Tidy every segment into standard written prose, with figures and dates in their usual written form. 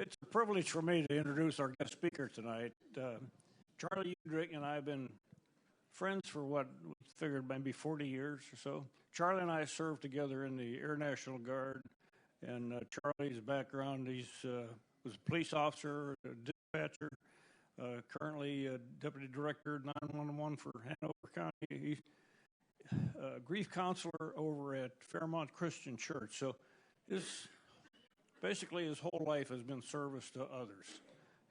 It's a privilege for me to introduce our guest speaker tonight. Charlie Udriet and I have been friends for what we figured maybe 40 years or so. Charlie and I served together in the Air National Guard, and Charlie's background, was a police officer, a dispatcher, currently a deputy director 911 for Hanover County. He's a grief counselor over at Fairmont Christian Church. So basically his whole life has been service to others.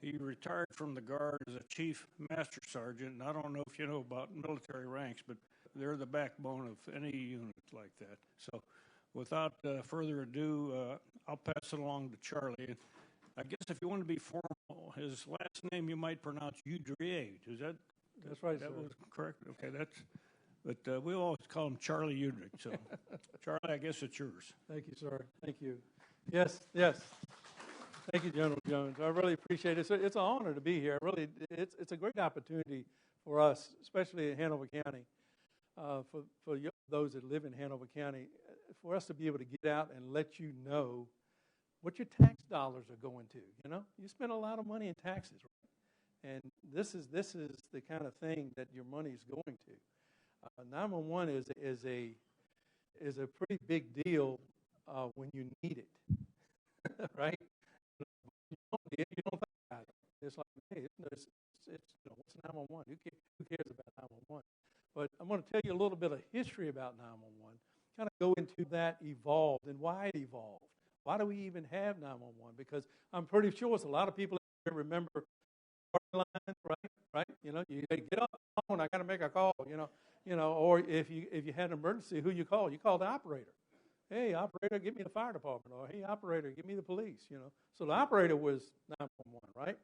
He retired from the Guard as a chief master sergeant, and I don't know if you know about military ranks, but they're the backbone of any unit like that. So without further ado, I'll pass it along to Charlie. I guess if you want to be formal, his last name you might pronounce Udriet. Is that? That's right, That sir. was correct? Okay, but we always call him Charlie Udriet. So, Charlie, I guess it's yours. Thank you, sir. Thank you. Yes. Thank you, General Jones. I really appreciate it. It's an honor to be here. Really, it's a great opportunity for us, especially in Hanover County, for those that live in Hanover County, for us to be able to get out and let you know what your tax dollars are going to. You know, you spend a lot of money in taxes, right? And this is the kind of thing that your money is going to. 911 is a pretty big deal when you need it, right? You don't think about it. It's like, hey, it's what's 911? Who cares about 911? But I'm going to tell you a little bit of history about 911, kind of go into that evolved and why it evolved. Why do we even have 911? Because I'm pretty sure it's a lot of people that remember party lines, right? You know, you get up the phone, I got to make a call, you know, or if you had an emergency, who you call? You call the operator. Hey, operator, get me the fire department, or hey, operator, get me the police, you know. So the operator was 911, right?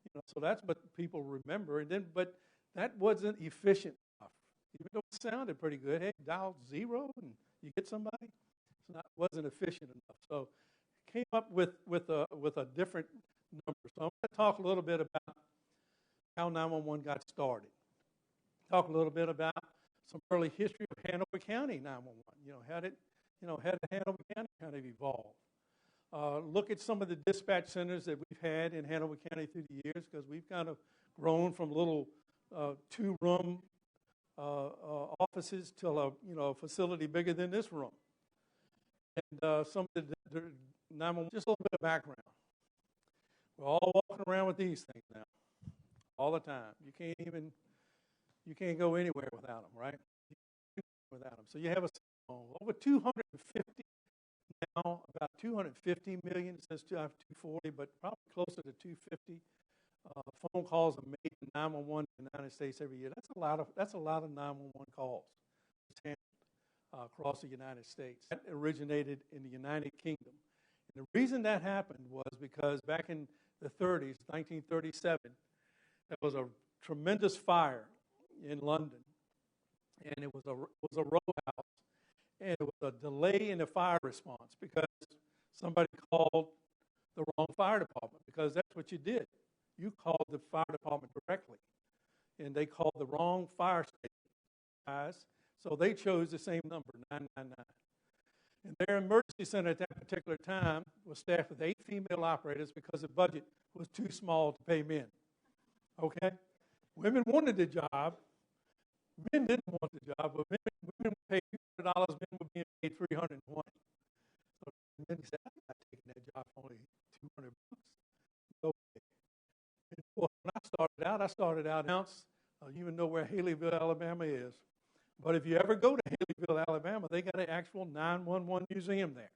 You know, so that's what people remember. And then, but that wasn't efficient enough. Even though it sounded pretty good, hey, dial 0 and you get somebody. It wasn't efficient enough. So came up with a different number. So I'm going to talk a little bit about how 911 got started. Talk a little bit about some early history of Hanover County 911. How did Hanover County kind of evolve? Look at some of the dispatch centers that we've had in Hanover County through the years, because we've kind of grown from little 2-room offices to a facility bigger than this room. And some of the 911, just a little bit of background. We're all walking around with these things now, all the time. You can't go anywhere without them, right? Without them. So you have over 250 now, about 250 million. It says 240, but probably closer to 250 phone calls are made to 911 in the United States every year. That's a lot of 911 calls across the United States. That originated in the United Kingdom. And the reason that happened was because back in the 30s, 1937, there was a tremendous fire in London, and it was a row house, and it was a delay in the fire response because somebody called the wrong fire department, because that's what you did. You called the fire department directly, and they called the wrong fire station. So they chose the same number, 999. And their emergency center at that particular time was staffed with 8 female operators because the budget was too small to pay men. Okay? Women wanted the job. Men didn't want the job, but women were paid $200, men were being paid $320. So men said, I'm not taking that job for only $200. Okay. And when I started out in Ounce. You even know where Haleyville, Alabama is. But if you ever go to Haleyville, Alabama, they got an actual 911 museum there.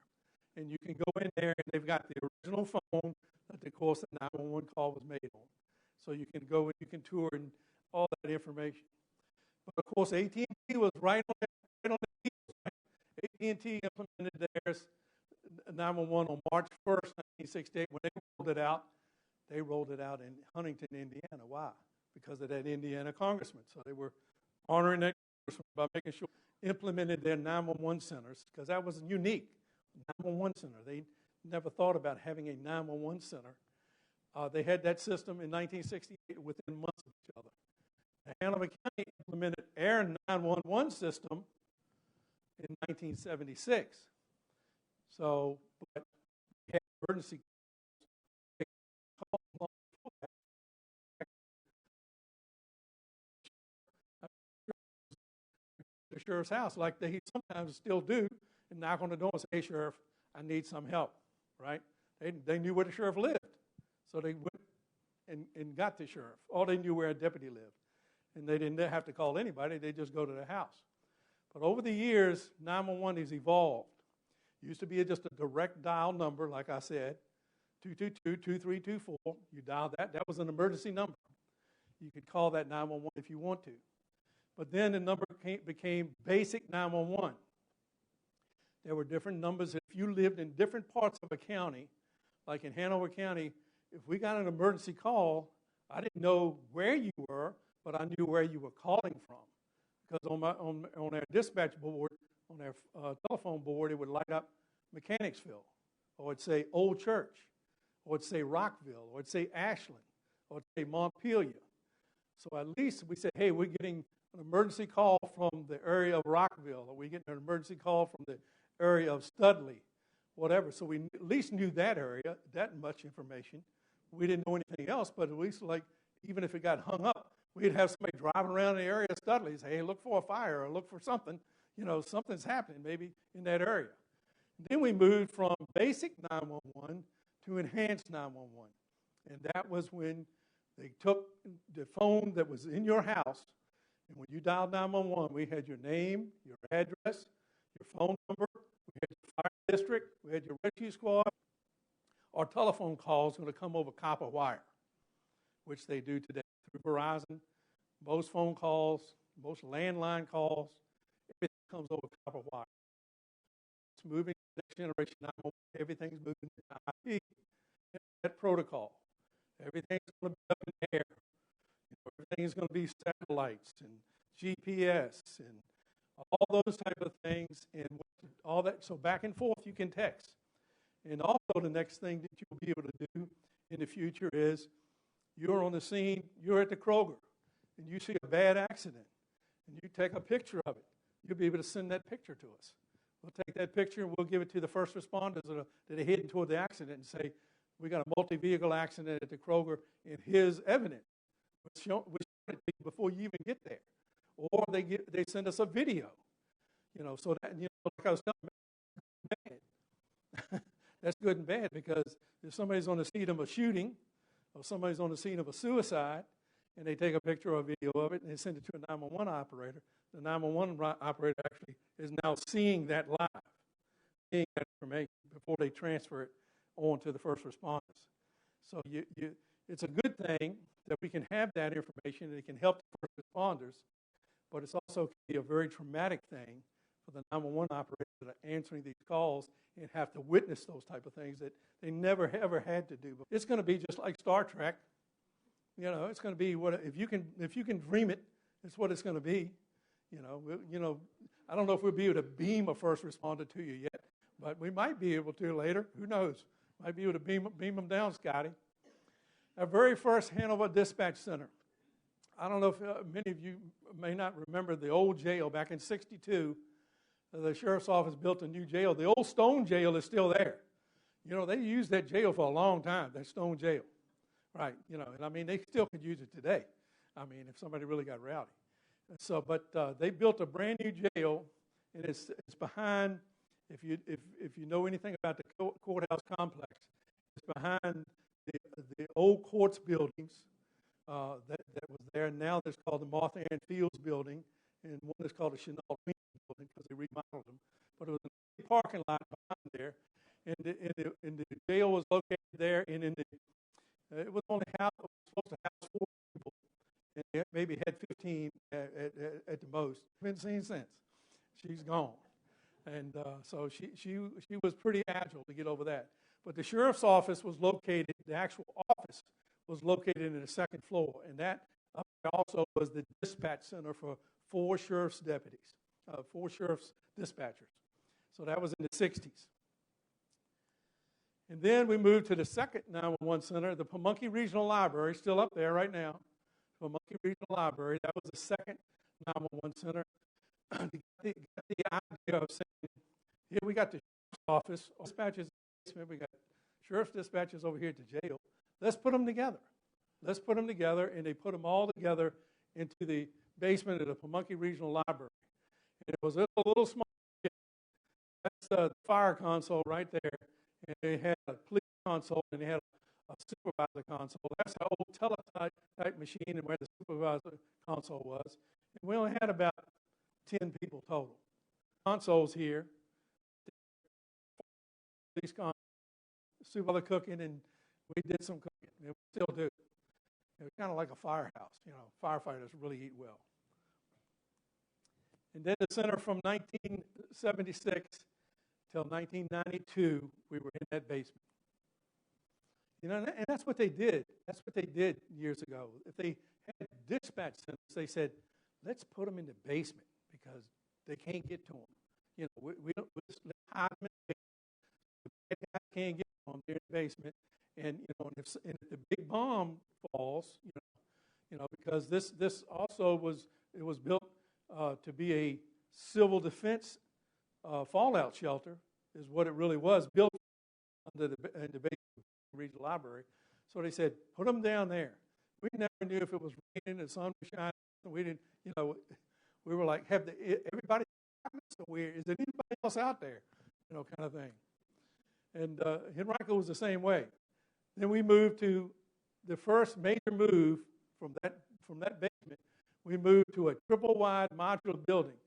And you can go in there, and they've got the original phone that, of course, the 911 call was made on. So you can go and you can tour and all that information. But, of course, AT&T was right on the heels. Right? AT&T implemented theirs 911 on March 1st, 1968. When they rolled it out in Huntington, Indiana. Why? Because of that Indiana congressman. So they were honoring that congressman by making sure they implemented their 911 centers, because that was unique. 911 center. They never thought about having a 911 center. They had that system in 1968 within months of each other. Hanover County implemented their 911 system in 1976. So, but we had emergency sheriff's house like they sometimes still do and knock on the door and say, hey, Sheriff, I need some help, right? They knew where the sheriff lived, so they went and got the sheriff. Or they knew where a deputy lived, and they didn't have to call anybody. They just go to the house. But over the years, 911 has evolved. It used to be just a direct dial number, like I said, 222-2324. You dial that. That was an emergency number. You could call that 911 if you want to. But then the number became basic 911. There were different numbers. If you lived in different parts of a county, like in Hanover County, if we got an emergency call, I didn't know where you were, but I knew where you were calling from. Because on our dispatch board, on our telephone board, it would light up Mechanicsville, or it'd say Old Church, or it'd say Rockville, or it'd say Ashland, or it'd say Montpelier. So at least we said, hey, we're getting an emergency call from the area of Rockville, or we're getting an emergency call from the area of Studley, whatever. So we at least knew that area, that much information. We didn't know anything else, but at least, like, even if it got hung up, we'd have somebody driving around the area of Studley and say, hey, look for a fire or look for something. You know, something's happening maybe in that area. Then we moved from basic 911 to enhanced 911. And that was when they took the phone that was in your house, and when you dialed 911, we had your name, your address, your phone number, we had your fire district, we had your rescue squad. Our telephone calls going to come over copper wire, which they do today through Verizon. Most phone calls, most landline calls, everything comes over copper wire. It's moving to the next generation. Now everything's moving to IP, that protocol. Everything's going to be up in the air. You know, everything's going to be satellites and GPS and all those type of things and all that. So back and forth you can text. And also the next thing that you'll be able to do in the future is you're on the scene, you're at the Kroger, and you see a bad accident, and you take a picture of it. You'll be able to send that picture to us. We'll take that picture and we'll give it to the first responders that are heading toward the accident and say, we got a multi-vehicle accident at the Kroger, and here's evidence. We show it to you before you even get there. Or they send us a video. You know, so that, you know, like I was telling you, bad. That's good and bad, because if somebody's on the scene of a shooting or somebody's on the scene of a suicide and they take a picture or a video of it and they send it to a 911 operator, the 911 operator actually is now seeing that live, seeing that information before they transfer it on to the first responders. So it's a good thing that we can have that information and it can help the first responders, but it's also can be a very traumatic thing for the 911 operators that are answering these calls and have to witness those type of things that they never ever had to do. But it's going to be just like Star Trek. You know, it's going to be what if you can dream it, it's what it's going to be. You know, I don't know if we'll be able to beam a first responder to you yet, but we might be able to later. Who knows? Might be able to beam them down, Scotty. Our very first Hanover Dispatch Center. I don't know if many of you may not remember the old jail back in '62. The sheriff's office built a new jail. The old stone jail is still there. You know, they used that jail for a long time, that stone jail. Right, you know, and I mean, they still could use it today. I mean, if somebody really got rowdy. And so, but they built a brand new jail, and it's behind, if you know anything about the courthouse complex, it's behind the old courts buildings that was there. Now there's called the Martha Ann Fields building, and one is called the Chanel Queen building because they remodeled them. But it was a big parking lot behind there, and the jail was located there, and it was only supposed to house 4 people, and they maybe had 15 at the most. Been seen since. She's gone, and so she was pretty agile to get over that. But the sheriff's office was located. The actual office was located in the second floor, and that also was the dispatch center for 4 sheriff's deputies, 4 sheriff's dispatchers. So that was in the 60s. And then we moved to the second 911 center, the Pamunkey Regional Library, still up there right now. Pamunkey Regional Library, that was the second 911 center. Got the idea of saying, here we got the sheriff's office, dispatches, we got sheriff's dispatches over here at the jail. Let's put them together. Let's put them together, and they put them all together into the basement of the Pamunkey Regional Library. And it was a little small. That's the fire console right there. And they had a police console, and they had a supervisor console. That's the old teletype machine and where the supervisor console was. And we only had about 10 people total. Consoles here. Police console, supervisor cooking, and we did some cooking. And we still do. It was kind of like a firehouse. Firefighters really eat well. And then the center from 1976 till 1992, we were in that basement. And that's what they did. That's what they did years ago. If they had dispatch centers, they said, let's put them in the basement because they can't get to them. We don't let's hide them in the basement. The bad guys can't get to them. They're in the basement. And if the big bomb falls, because this also was built to be a civil defense fallout shelter, is what it really was, built in the basement regional library. So they said, put them down there. We never knew if it was raining, the sun was shining. We didn't, we were like, everybody so weird. Is there anybody else out there? Kind of thing. And Henrico was the same way. Then we moved to the first major move from that basement. We moved to a triple-wide modular building.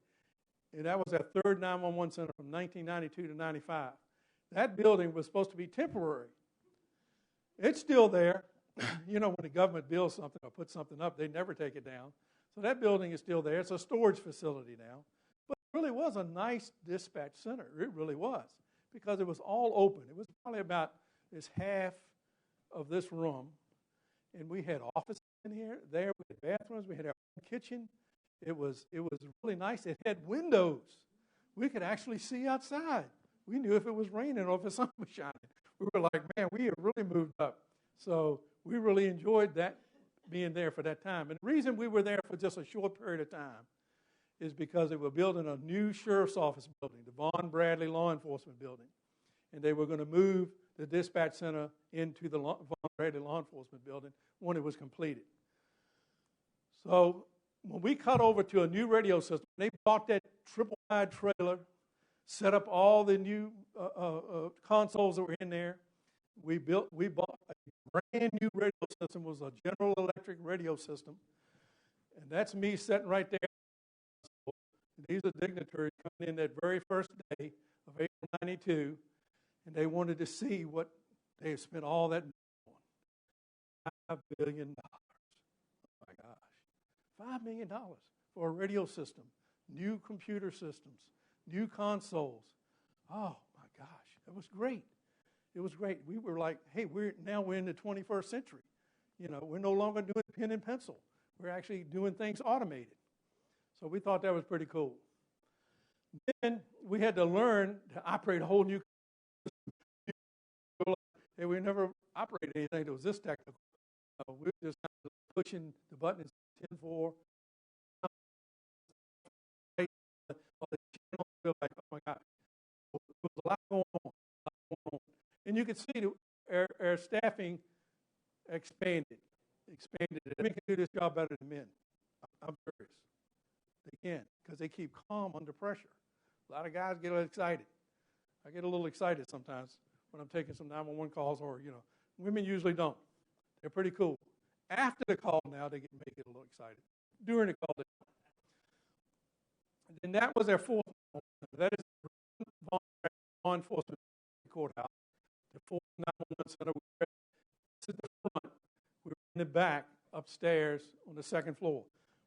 And that was our third 911 center from 1992 to 95. That building was supposed to be temporary. It's still there. When the government builds something or puts something up, they never take it down. So that building is still there. It's a storage facility now. But it really was a nice dispatch center. It really was, because it was all open. It was probably about this half of this room. And we had offices in here. There we had bathrooms. We had our own kitchen. It was really nice. It had windows. We could actually see outside. We knew if it was raining or if the sun was shining. We were like, man, we have really moved up. So we really enjoyed that, being there for that time. And the reason we were there for just a short period of time is because they were building a new sheriff's office building, the Vaughn Bradley Law Enforcement Building. And they were going to move the dispatch center into the Vaughn Bradley Law Enforcement Building when it was completed. So when we cut over to a new radio system, they bought that triple-wide trailer, set up all the new consoles that were in there. We bought a brand new radio system. It was a General Electric radio system. And that's me sitting right there. These are dignitaries coming in that very first day of April 92, and they wanted to see what they had spent all that money on. $5 billion. Oh, my gosh. $5 million for a radio system, new computer systems, new consoles. Oh, my gosh. It was great. It was great. We were like, hey, we're in the 21st century. We're no longer doing pen and pencil. We're actually doing things automated. So we thought that was pretty cool. Then we had to learn to operate a whole new system. Hey, we never operated anything that was this technical. We were just kind of pushing the buttons 10-4. Like, oh my God, there was a lot going on. And you could see our staffing expanded. Women can do this job better than men. I'm serious. They can, because they keep calm under pressure. A lot of guys get excited. I get a little excited sometimes when I'm taking some 911 calls, or, women usually don't. They're pretty cool. After the call now, they make it a little excited. During the call, they don't. And that was our fourth. That is the law enforcement courthouse. The fourth 911 center. This is the front. We were in the back, upstairs on the second floor.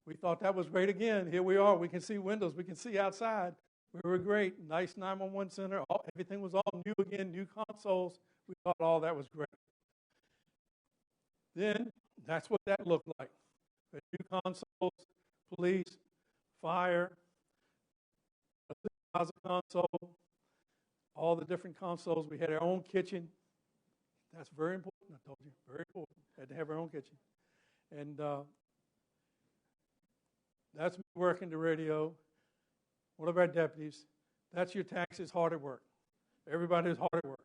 We thought that was great again. Here we are. We can see windows. We can see outside. We were great. Nice 911 center. Everything was all new again, new consoles. We thought all that was great. Then that's what that looked like. The new consoles, police, fire, a console, all the different consoles. We had our own kitchen. That's very important, I told you. Very important. Had to have our own kitchen. And that's me working the radio. One of our deputies. That's your taxes, hard at work. Everybody's hard at work.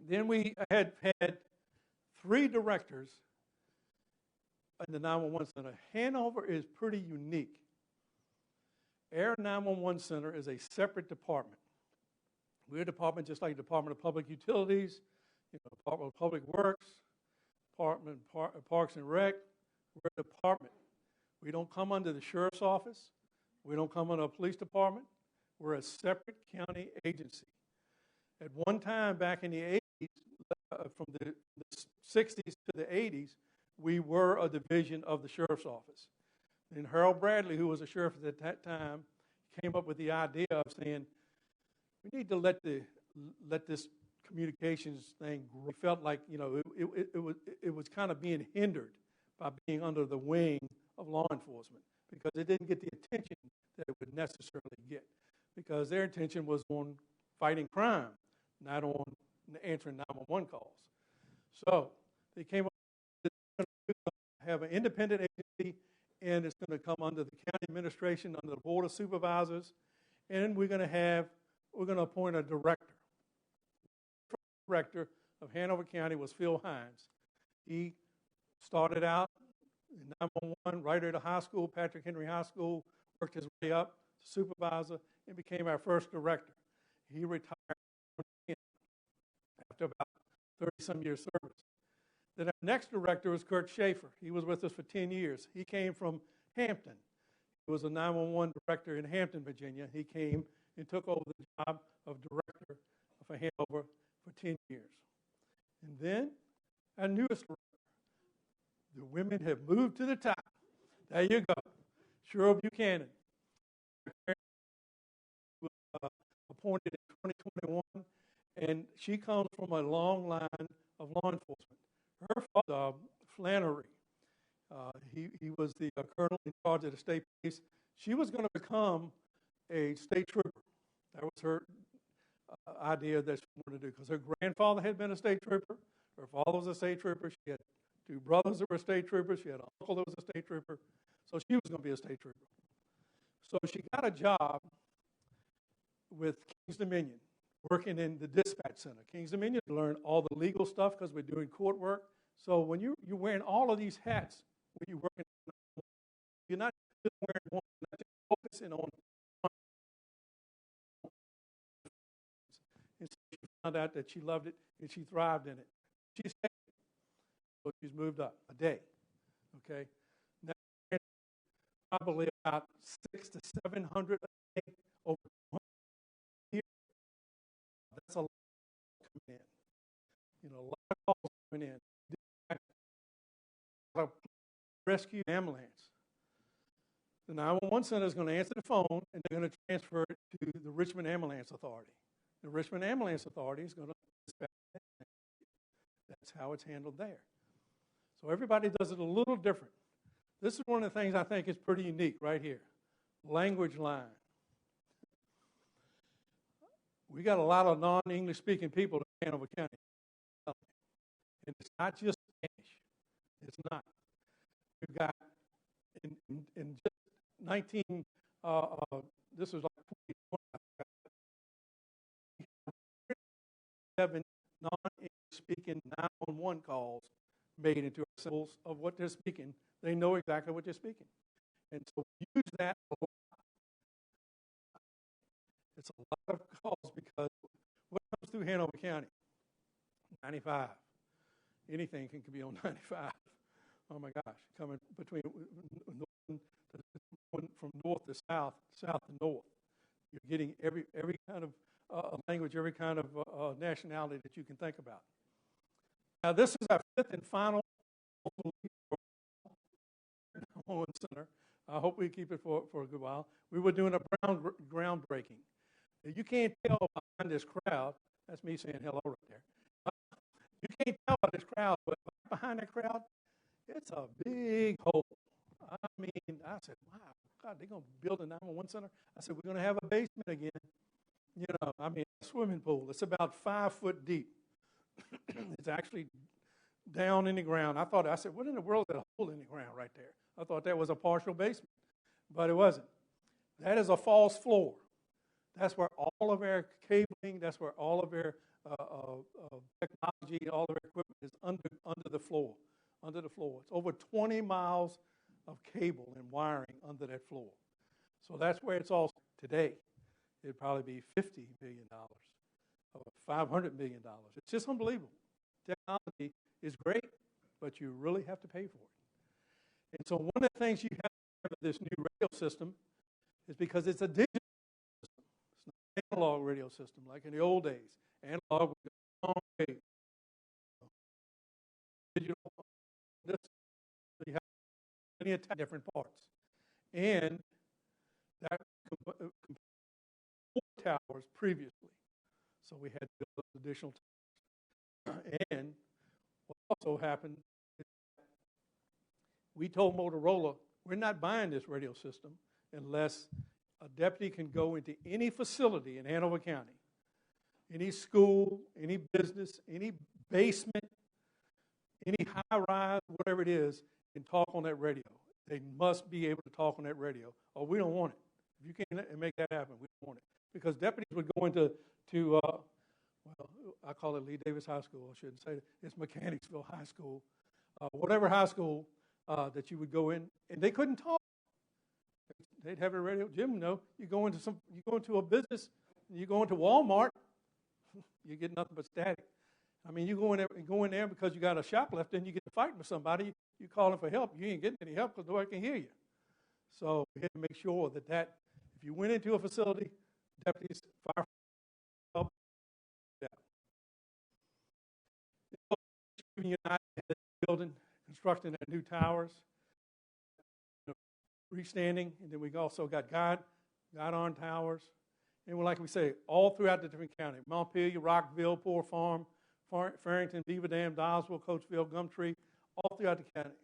Then we had 3 directors in the 911 center. Hanover is pretty unique. Air 911 Center is a separate department. We're a department just like the Department of Public Utilities, Department of Public Works, Department of Parks and Rec. We're a department. We don't come under the sheriff's office. We don't come under a police department. We're a separate county agency. At one time back in the 80s, from the 60s to the 80s, we were a division of the sheriff's office. And Harold Bradley, who was a sheriff at that time, came up with the idea of saying, we need to let this communications thing grow. We felt like, it was kind of being hindered by being under the wing of law enforcement because it didn't get the attention that it would necessarily get because their attention was on fighting crime, not on answering 911 calls. So they came up with have an independent agency, and it's going to come under the county administration, under the board of supervisors, and we're going to appoint a director. The director of Hanover County was Phil Hines. He started out in 911 right at a high school, Patrick Henry High School, worked his way up to supervisor, and became our first director. He retired after about 30-some years service. Then our next director was Kurt Schaefer. He was with us for 10 years. He came from Hampton. He was a 911 director in Hampton, Virginia. He came and took over the job of director for Hanover for 10 years. And then our newest director. The women have moved to the top. There you go. Cheryl Buchanan was appointed in 2021, and she comes from a long line of law enforcement. Her father, Flannery, he was the colonel in charge of the state police. She was going to become a state trooper. That was her idea that she wanted to do because her grandfather had been a state trooper. Her father was a state trooper. She had 2 brothers that were state troopers. She had an uncle that was a state trooper. So she was going to be a state trooper. So she got a job with King's Dominion, working in the dispatch center. King's Dominion learned all the legal stuff because we're doing court work. So when you're wearing all of these hats when you're working, you're not just wearing one, you're not just focusing on one. And so she found out that she loved it and she thrived in it. She stayed. So she's moved up a day. Okay? Now, probably about 600 to 700 a day over 200 years. That's a lot coming in. A lot of calls coming in. A lot of rescue ambulance. The 911 center is going to answer the phone, and they're going to transfer it to the Richmond Ambulance Authority. The Richmond Ambulance Authority is going to dispatch it. That's how it's handled there. So everybody does it a little different. This is one of the things I think is pretty unique right here. Language line. We got a lot of non-English speaking people in Hanover County. And it's not just Spanish. It's not. We've got in just 19, this was like 20, non-English speaking 911 calls made into our symbols of what they're speaking. They know exactly what they're speaking. And so we use that a lot. It's a lot of calls because what comes through Hanover County? 95. Anything can be on 95. Oh my gosh, coming between from north to south, south to north. You're getting every kind of language, every kind of nationality that you can think about. Now, this is our 5th and final center. I hope we keep it for a good while. We were doing a groundbreaking. You can't tell behind this crowd. That's me saying hello right there. You can't tell by this crowd, but behind that crowd, it's a big hole. I mean, I said, wow, God, they're going to build a 911 center? I said, we're going to have a basement again. A swimming pool. It's about 5 foot deep. It's actually down in the ground. I said, what in the world is that hole in the ground right there? I thought that was a partial basement, but it wasn't. That is a false floor. That's where all of our cabling, that's where all of our technology, all of our equipment is under the floor. It's over 20 miles of cable and wiring under that floor. So So that's where it's all today. It'd probably be $50 billion or $500 million. It's just unbelievable. Technology is great, but you really have to pay for it. And so one of the things you have to have with this new radio system is because it's a digital system. It's not an analog radio system like in the old days. Analog was a long way. Digital, this, so you have many different parts. And that compared to 4 towers previously. So we had to build additional towers. And what also happened is we told Motorola, we're not buying this radio system unless a deputy can go into any facility in Hanover County, any school, any business, any basement, any high-rise, whatever it is, and talk on that radio. They must be able to talk on that radio, or we don't want it. If you can't make that happen, we don't want it. Because deputies would go into, well, I call it Lee Davis High School. I shouldn't say it. It's Mechanicsville High School. Whatever high school that you would go in, and they couldn't talk. They'd have a radio. Jim, no. You go into a business, you go into Walmart, you get nothing but static. I mean, you go in there because you got a shoplifter and you get to fighting with somebody. You calling for help. You ain't getting any help because nobody can hear you. So we had to make sure that if you went into a facility, deputies, fire, help. Yeah. United had building, constructing their new towers, freestanding, and then we also got guide-on towers. And like we say, all throughout the different counties, Montpelier, Rockville, Poor Farm, Farrington, Beaver Dam, Doswell, Coatesville, Gumtree, all throughout the county,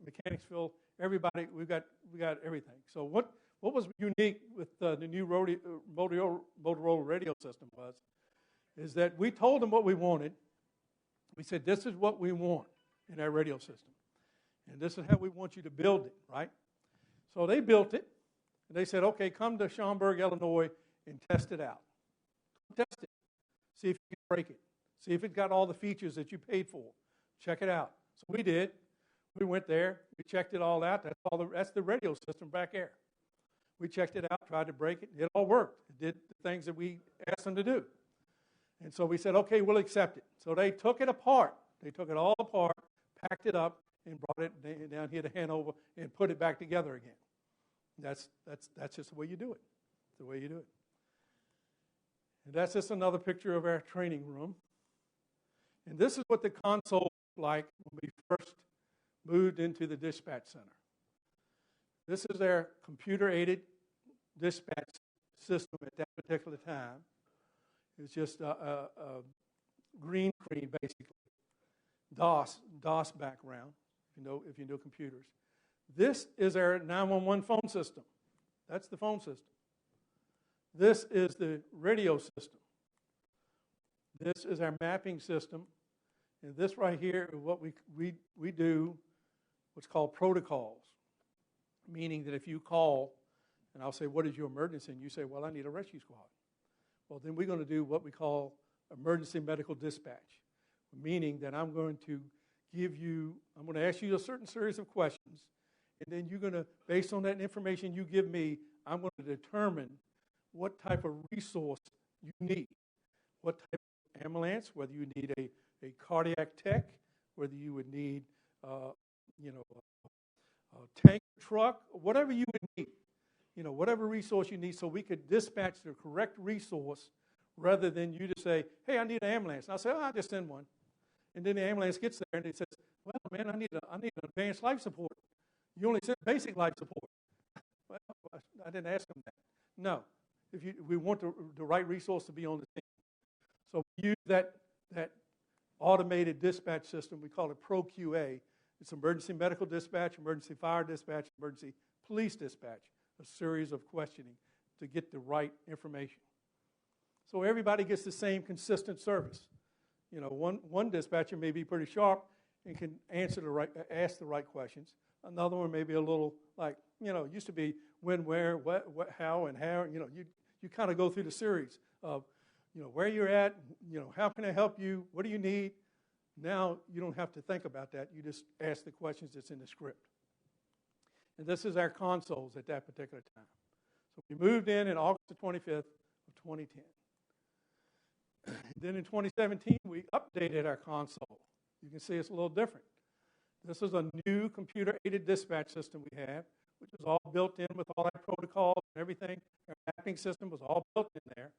Mechanicsville, everybody, we got everything. So what was unique with the new Motorola radio system is that we told them what we wanted. We said, this is what we want in our radio system. And this is how we want you to build it, right? So they built it, and they said, okay, come to Schaumburg, Illinois, and test it out. Test it. See if you can break it. See if it got all the features that you paid for. Check it out. So we did. We went there. We checked it all out. That's the radio system back there. We checked it out, tried to break it. It all worked. It did the things that we asked them to do. And so we said, okay, we'll accept it. So they took it apart. They took it all apart, packed it up, and brought it down here to Hanover and put it back together again. That's just the way you do it. It's the way you do it. And that's just another picture of our training room. And this is what the console looked like when we first moved into the dispatch center. This is our computer-aided dispatch system at that particular time. It's just a green screen, basically. DOS background, if you know computers. This is our 911 phone system. That's the phone system. This is the radio system. This is our mapping system. And this right here is what we do, what's called protocols. Meaning that if you call, and I'll say, what is your emergency? And you say, well, I need a rescue squad. Well, then we're going to do what we call emergency medical dispatch. Meaning that I'm going to ask you a certain series of questions, and then you're going to, based on that information you give me, I'm going to determine what type of resource you need. What type of ambulance, whether you need a cardiac tech, whether you would need, a tank truck, whatever you would need, whatever resource you need, so we could dispatch the correct resource rather than you just say, hey, I need an ambulance. And I'll say, I'll just send one. And then the ambulance gets there and it says, well, man, I need an advanced life support. You only send basic life support. Well, I didn't ask them that. No. We want the right resource to be on the team. So we use that automated dispatch system. We call it ProQA. It's emergency medical dispatch, emergency fire dispatch, emergency police dispatch, a series of questioning to get the right information. So everybody gets the same consistent service. One dispatcher may be pretty sharp and can ask the right questions. Another one may be a little like, used to be when, where, what, how, and how. You kind of go through the series of, where you're at, how can I help you, what do you need? Now you don't have to think about that. You just ask the questions that's in the script. And this is our consoles at that particular time. So we moved in August the 25th of 2010. Then in 2017, we updated our console. You can see it's a little different. This is a new computer-aided dispatch system we have, which is all built in with all that protocols and everything. Our mapping system was all built in there.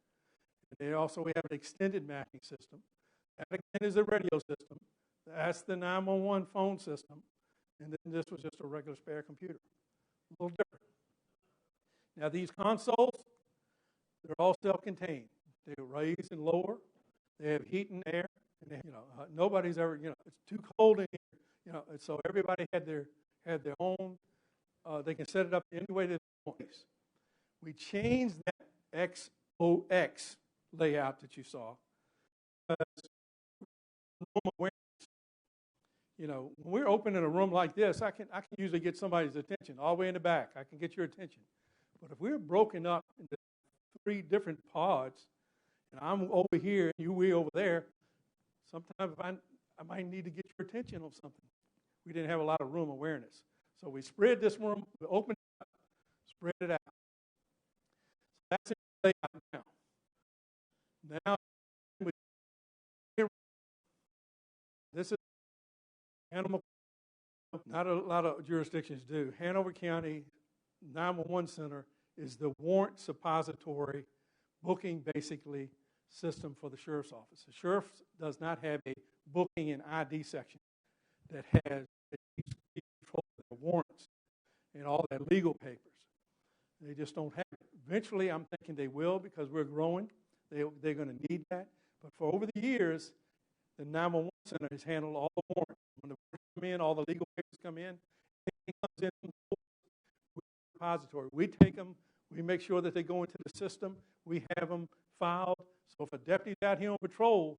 And then also we have an extended mapping system. That again is a radio system. That's the 911 phone system. And then this was just a regular spare computer. A little different. Now these consoles, they're all self-contained. They're raised and lower. They have heat and air. And they, nobody's ever, it's too cold in here. And so everybody had their own. They can set it up any way they want. We changed that XOX layout that you saw. When we're open in a room like this, I can usually get somebody's attention all the way in the back. I can get your attention. But if we're broken up into 3 different pods, and I'm over here and you way over there, sometimes I might need to get your attention on something. We didn't have a lot of room awareness. So we spread this room, we opened it up, spread it out. So that's it layout now. Now, this is Hanover. Not a lot of jurisdictions do. Hanover County 911 Center is the warrant suppository booking, basically, system for the sheriff's office. The sheriff does not have a booking and ID section that has control of their warrants and all their legal papers. They just don't have it. Eventually, I'm thinking they will because we're growing. They're going to need that. But for over the years, the 911 Center has handled all the warrants. When the warrants come in, all the legal papers come in, everything comes in from the repository. We take them, we make sure that they go into the system, we have them filed. So if a deputy's out here on patrol,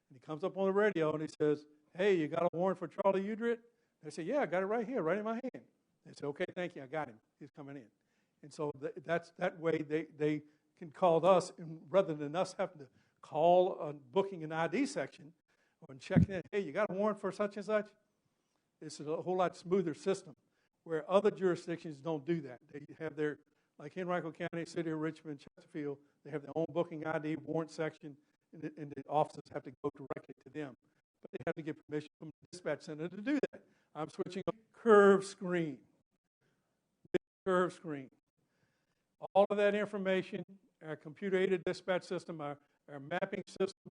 and he comes up on the radio and he says, "Hey, you got a warrant for Charlie Udriet?" They say, "Yeah, I got it right here, right in my hand." They say, "Okay, thank you, I got him. He's coming in." And so that's that way they can call us, and rather than us having to call a booking and ID section or checking in, "Hey, you got a warrant for such and such?" It's a whole lot smoother system where other jurisdictions don't do that. They have their, like Henrico County, City of Richmond, Chesterfield, they have their own booking ID warrant section, and the officers have to go directly to them. But they have to get permission from the dispatch center to do that. I'm switching up curve screen. Big curve screen. All of that information, our computer-aided dispatch system, our mapping system,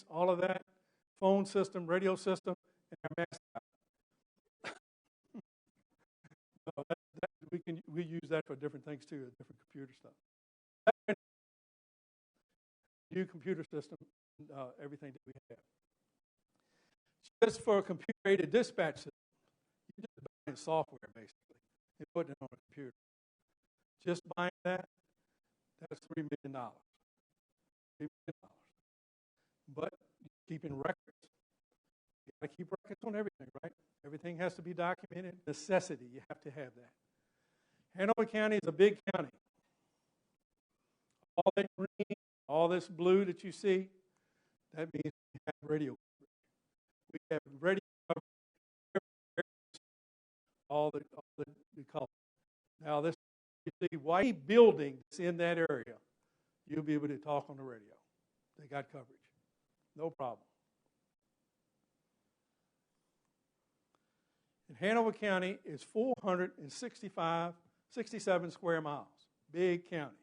all of that, phone system, radio system, and our mascot. We use that for different things too, different computer stuff. New computer system, everything that we have. Just for a computer-aided dispatch system, you're just buying software basically and putting it on a computer. Just buying that's $3 million. $3 million. But keeping records. You got to keep records on everything, right? Everything has to be documented. Necessity, you have to have that. Hanover County is a big county. All that green, all this blue that you see, that means we have radio coverage. We have radio coverage, all the colors. Now, this, you see, white building that's in that area, you'll be able to talk on the radio. They got coverage. No problem. And Hanover County is 67 square miles. Big county.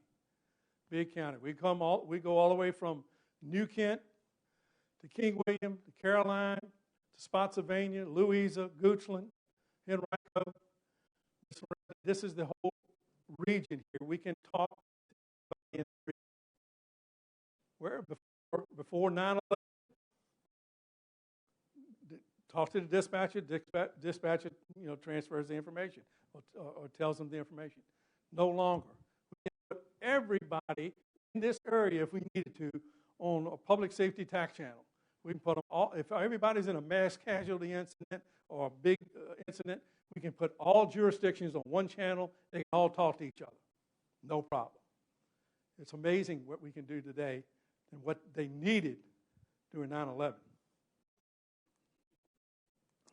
Big county. We go all the way from New Kent to King William to Caroline to Spotsylvania, Louisa, Goochland, Henrico. This is the whole region here. We can talk in where before 9/11. Talk to the dispatcher. Dispatcher, transfers the information or tells them the information. No longer. We can put everybody in this area, if we needed to, on a public safety tax channel. We can put them all. If everybody's in a mass casualty incident or a big incident, we can put all jurisdictions on one channel. They can all talk to each other. No problem. It's amazing what we can do today and what they needed during 9/11.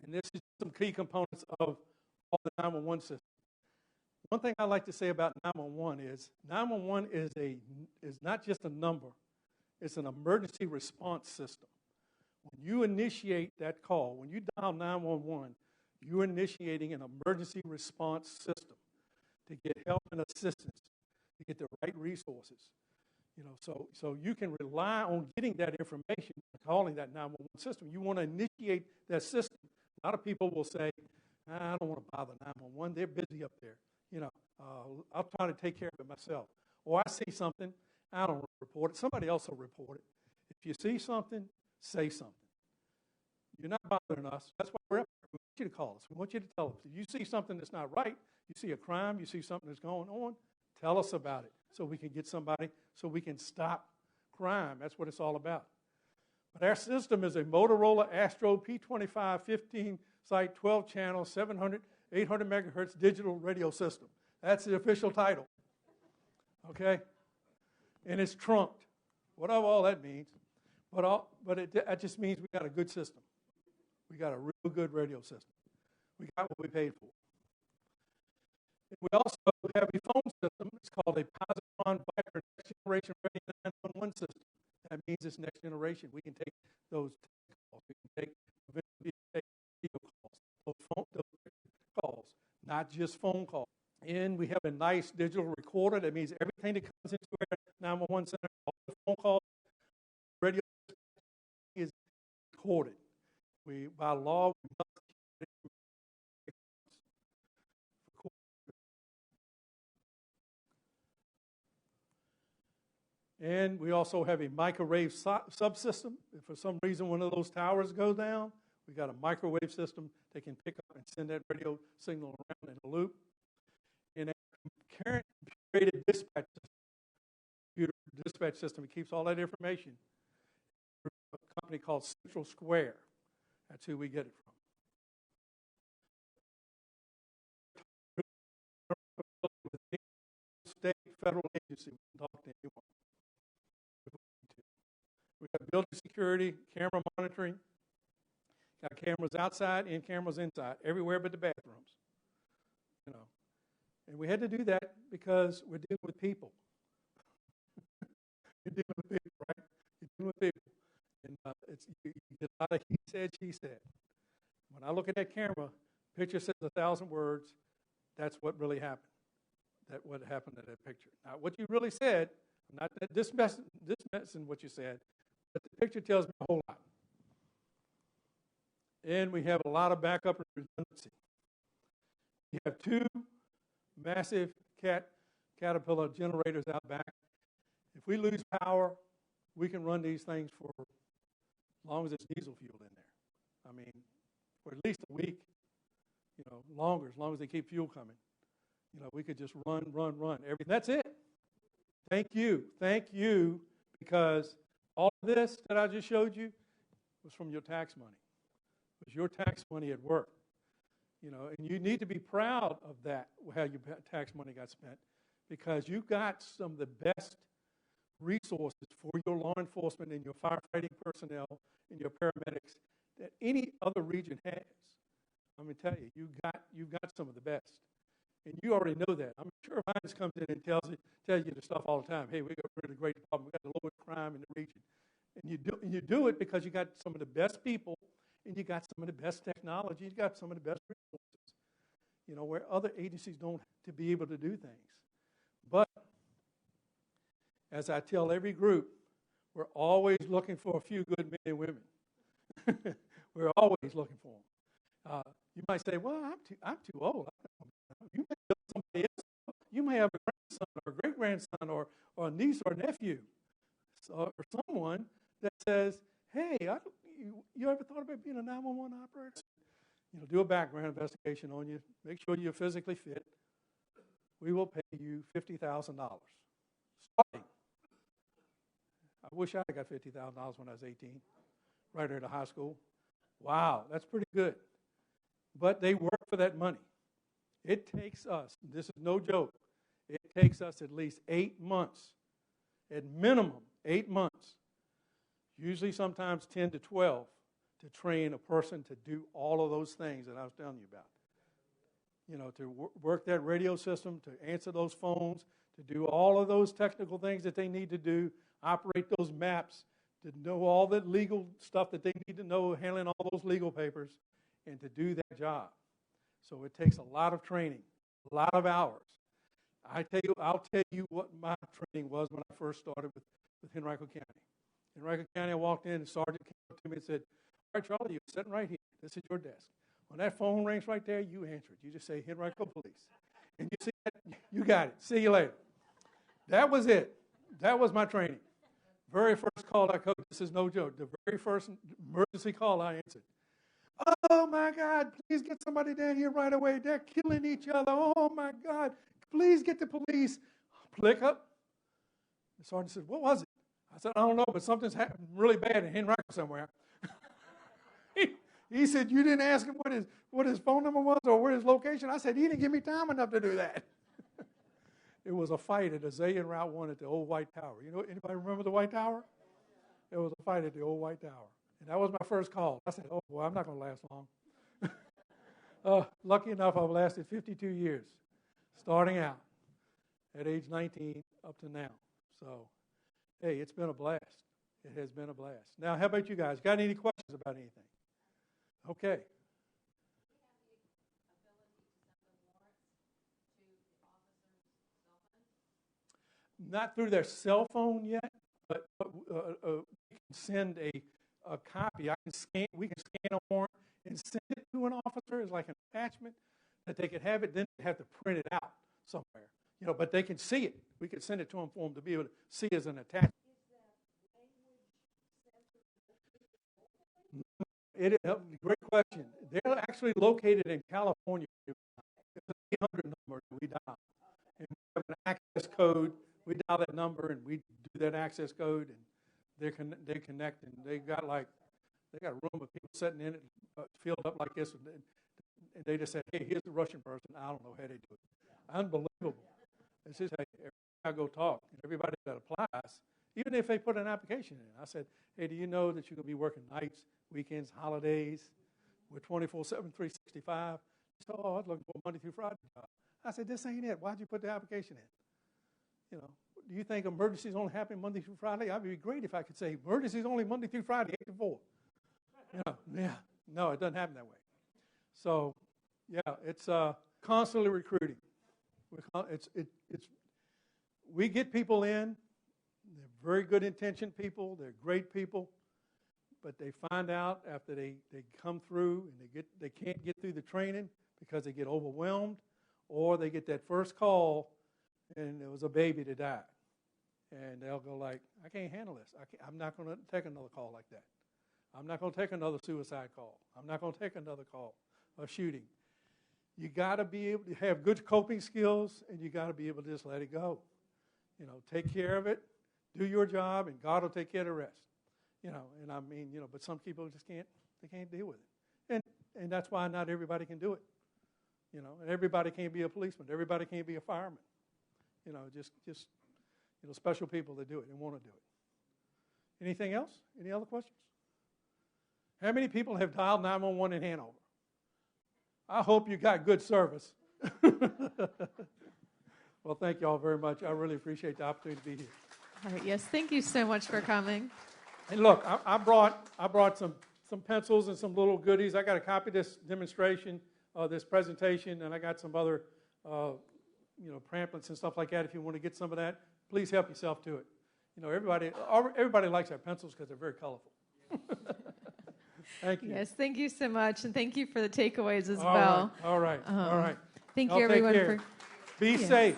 And this is some key components of all the 911 systems. One thing I like to say about 911 is 911 is not just a number, it's an emergency response system. When you initiate that call, when you dial 911, you're initiating an emergency response system to get help and assistance, to get the right resources. So you can rely on getting that information by calling that 911 system. You want to initiate that system. A lot of people will say, I don't want to bother 911. They're busy up there. I'll try to take care of it myself. Or I see something, I don't report it. Somebody else will report it. If you see something, say something. You're not bothering us. That's why we're up here. We want you to call us. We want you to tell us. If you see something that's not right, you see a crime, you see something that's going on, tell us about it so we can get somebody, so we can stop crime. That's what it's all about. But our system is a Motorola Astro P25 15-site 12-channel 700, 800 megahertz digital radio system. That's the official title. Okay? And it's trunked. Whatever all that means. But it just means we got a good system. We got a real good radio system. We got what we paid for. And we also have a phone system. It's called a Positron Viper Next Generation Radio 911 system. That means it's next generation. We can take those calls. We can take video calls, those calls, not just phone calls. And we have a nice digital recorder. That means everything that comes into our 911 center, all the phone calls, radio is recorded. By law, we must and we also have a microwave subsystem. If for some reason one of those towers goes down, we got a microwave system that can pick up and send that radio signal around in a loop. And a current computer dispatch system, it keeps all that information. A company called Central Square. That's who we get it from. State, federal agency, we can talk to anyone. We got building security, camera monitoring, got cameras outside and cameras inside, everywhere but the bathrooms. And we had to do that because we're dealing with people. You're dealing with people, right? You're dealing with people. And you get a lot of he said, she said. When I look at that camera, picture says 1,000 words. That's what really happened. That's what happened in that picture. Now, what you really said, I'm not dismissing what you said, but the picture tells me a whole lot. And we have a lot of backup and redundancy. We have two massive Caterpillar generators out back. If we lose power, we can run these things for as long as it's diesel fuel in there. I mean, for at least a week, longer, as long as they keep fuel coming. We could just run. Everything. That's it. Thank you, because all of this that I just showed you was from your tax money. It was your tax money at work. And you need to be proud of that, how your tax money got spent, because you got some of the best resources for your law enforcement and your firefighting personnel and your paramedics that any other region has. I'm going to tell you, you've got some of the best. And you already know that. I'm sure Hines comes in and tells you the stuff all the time. Hey, we got a really great problem. We got the lowest crime in the region. And you do it because you got some of the best people and you got some of the best technology. You got some of the best resources, where other agencies don't to be able to do things. But as I tell every group, we're always looking for a few good men and women. We're always looking for them. You might say, well, I'm too old. You may have somebody else. You may have a grandson or a great-grandson or a niece or a nephew or someone that says, hey, you ever thought about being a 911 operator? Do a background investigation on you. Make sure you're physically fit. We will pay you $50,000. Starting. I wish I got $50,000 when I was 18, right out of high school. Wow, that's pretty good. But they work for that money. It takes us, this is no joke, it takes us at least 8 months, at minimum 8 months, usually sometimes 10 to 12, to train a person to do all of those things that I was telling you about. to work that radio system, to answer those phones, to do all of those technical things that they need to do, operate those maps, to know all the legal stuff that they need to know, handling all those legal papers, and to do that job. So it takes a lot of training, a lot of hours. I'll tell you what my training was when I first started with Henrico County. Henrico County, I walked in, and the sergeant came up to me and said, "All right, Charlie, you're sitting right here. This is your desk. When that phone rings right there, you answer it. You just say, Henrico Police. And you see that, you got it. See you later." That was it. That was my training. Very first call I coached, this is no joke, the very first emergency call I answered. "Oh, my God, please get somebody down here right away. They're killing each other. Oh, my God, please get the police." Click up. The sergeant said, "What was it?" I said, "I don't know, but something's happened really bad in Henrico somewhere." He said, "You didn't ask him what his phone number was or where his location?" I said, "He didn't give me time enough to do that." It was a fight at Azalea and Route 1 at the old White Tower. Anybody remember the White Tower? There was a fight at the old White Tower. And that was my first call. I said, "Oh, boy, I'm not going to last long." Lucky enough, I've lasted 52 years, starting out at age 19 up to now. So, hey, it's been a blast. It has been a blast. Now, how about you guys? Got any questions about anything? Okay. Not through their cell phone yet, but we can send a copy. We can scan a warrant and send it to an officer as like an attachment that they could have it. Then they have to print it out somewhere, but they can see it. We could send it to them for them to be able to see as an attachment. Great question. They're actually located in California. It's an 800 number that we dial. And we have an access code. We dial that number and we do that access code, and they connect, and they got a room of people sitting in it, filled up like this, and they just said, "Hey, here's the Russian person." I don't know how they do it. Unbelievable. It's just, hey, every time I go talk, and everybody that applies, even if they put an application in, I said, "Hey, do you know that you're going to be working nights, weekends, holidays? We're 24/7, 365. He said, "Oh, I was looking for a Monday through Friday job." I said, "This ain't it. Why'd you put the application in? Do you think emergencies only happen Monday through Friday? It'd be great if I could say emergencies only Monday through Friday, 8 to 4. Yeah. No, it doesn't happen that way. So, yeah, it's constantly recruiting. We get people in. They're very good intentioned people. They're great people, but they find out after they come through and they can't get through the training because they get overwhelmed, or they get that first call and there was a baby that died. And they'll go like, "I can't handle this. I'm not going to take another call like that. I'm not going to take another suicide call. I'm not going to take another call, a shooting." You got to be able to have good coping skills, and you got to be able to just let it go. Take care of it, do your job, and God will take care of the rest. And I mean, but some people just can't deal with it. And that's why not everybody can do it. And everybody can't be a policeman. Everybody can't be a fireman. Just special people that do it and want to do it. Anything else? Any other questions? How many people have dialed 911 in Hanover? I hope you got good service. Well, thank you all very much. I really appreciate the opportunity to be here. All right, yes, thank you so much for coming. And look, I brought some pencils and some little goodies. I got a copy of this demonstration, this presentation, and I got some other pamphlets and stuff like that. If you want to get some of that, please help yourself to it. Everybody likes our pencils because they're very colorful. Thank you. Yes, thank you so much, and thank you for the takeaways as All well. Right. All right. Thank you, everyone, for be safe.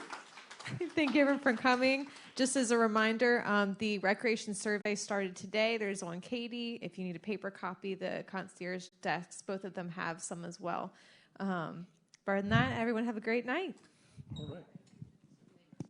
Thank you, everyone, for coming. Just as a reminder, the recreation survey started today. There's one Katie. If you need a paper copy, the concierge desks, both of them have some as well. Other than that, everyone have a great night. All right.